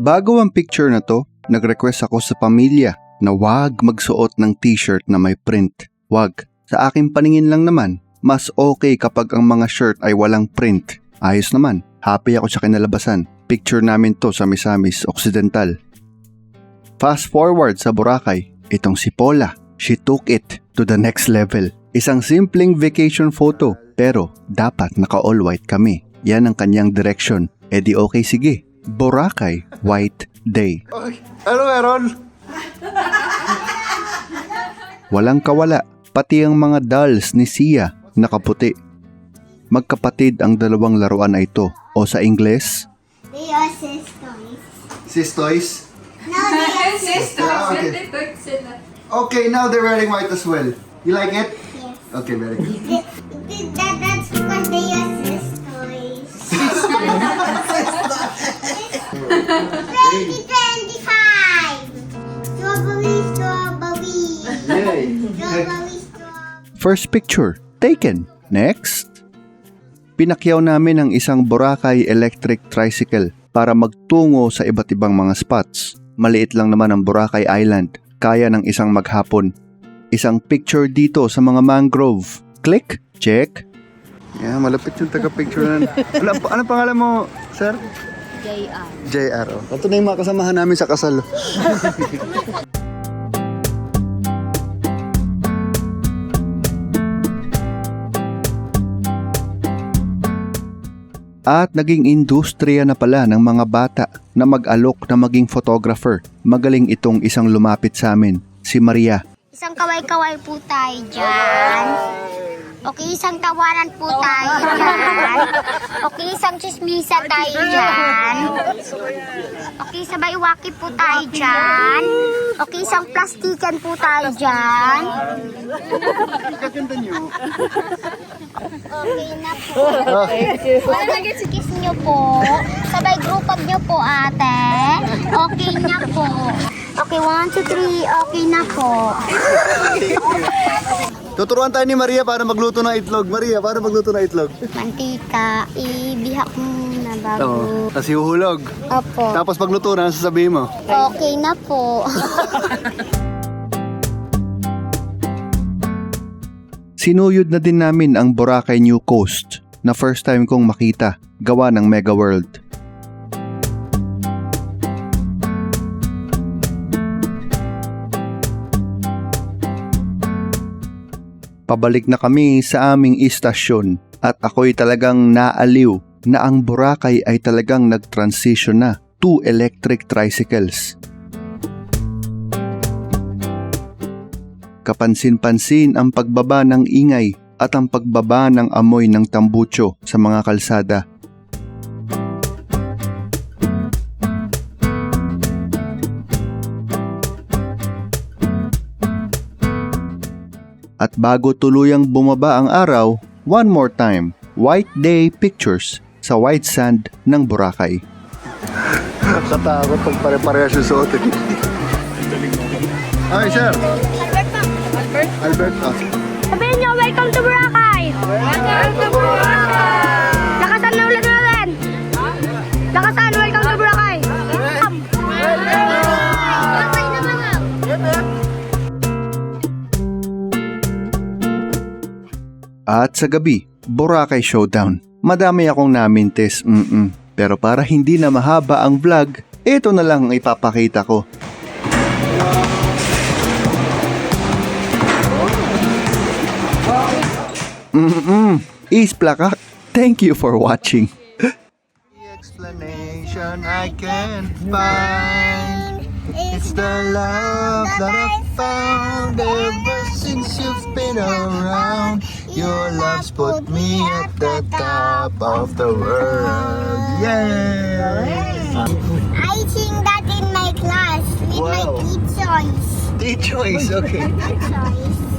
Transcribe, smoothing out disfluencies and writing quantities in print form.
Bago ang picture na to, nag-request ako sa pamilya na wag magsuot ng t-shirt na may print. Wag. Sa aking paningin lang naman, mas okay kapag ang mga shirt ay walang print. Ayos naman. Happy ako sa kinalabasan. Picture namin to sa Misamis Occidental. Fast forward sa Boracay, itong si Paula, she took it to the next level. Isang simpleng vacation photo, pero dapat naka-all white kami. Yan ang kanyang direction. E di okay, sige. Boracay White Day. Ano meron? Walang kawala, pati ang mga dolls ni Sia nakaputi. Magkapatid ang dalawang laruan na ito. O sa Ingles, They are sisters. Sis toys? No, they are Okay. Okay, now they're wearing white as well. You like it? yes. Okay, very good. That's because they are sisters. 2025! Strawberry, strawberry. Yay! Strawberry, strawberry. first picture, taken. Next. Pinakyaw namin ang isang Boracay electric tricycle para magtungo sa iba't ibang mga spots. Maliit lang naman ang Boracay Island, kaya ng isang maghapon. Isang picture dito sa mga mangrove. Click, check. Yeah, malapit yung taga-picture na. Ano pangalan mo, sir? JR. JR. Ito na yung mga kasamahan namin sa kasal. At naging industriya na pala ng mga bata na mag-alok na maging photographer. Magaling itong isang lumapit sa amin, si Maria. Isang kaway-kaway po tayo dyan. Okay, isang tawanan po tayo dyan. Okay, isang chismisa tayo dyan. Okay, sabay waki po tayo dyan. Okay, isang plastikan po tayo dyan. Kaganda niyo. Okay na po. Kiss nyo po. Sabay group up nyo po, ate. Okay na po. Okay, 1, 2, 3. Okay na po. Tuturuan tayo ni Maria para magluto ng itlog. Maria, para magluto ng itlog. Mantika, ibihak mo muna bago. Tapos ihuhulog. Opo. Tapos pagluto na, sasabihin mo. Okay na po. Sinuyod na din namin ang Boracay New Coast na first time kong makita, gawa ng Mega World. Pabalik na kami sa aming istasyon at ako'y talagang naaliw na ang Boracay ay talagang nag-transition na to electric tricycles. Kapansin-pansin ang pagbaba ng ingay at ang pagbaba ng amoy ng tambucho sa mga kalsada. At bago tuluyang bumaba ang araw, one more time, White Day pictures sa white sand ng Boracay. Katakot pag pare-parehas yung suot. Hi, sir. Albert. Sabihin nyo, welcome to Boracay! Welcome to Boracay! Lakasan na ulit natin! Lakasan, welcome to Boracay! At sa gabi, Boracay Showdown. Madami akong namintis, pero para hindi na mahaba ang vlog, ito na lang ang ipapakita ko. East Plaka, thank you for watching. Explanation I can find. It's the love that I found ever since you've been around. Your love's put me at the top of the world. Yeah. I sing that in my class with my Wow. teachers. Choice, okay. Choice.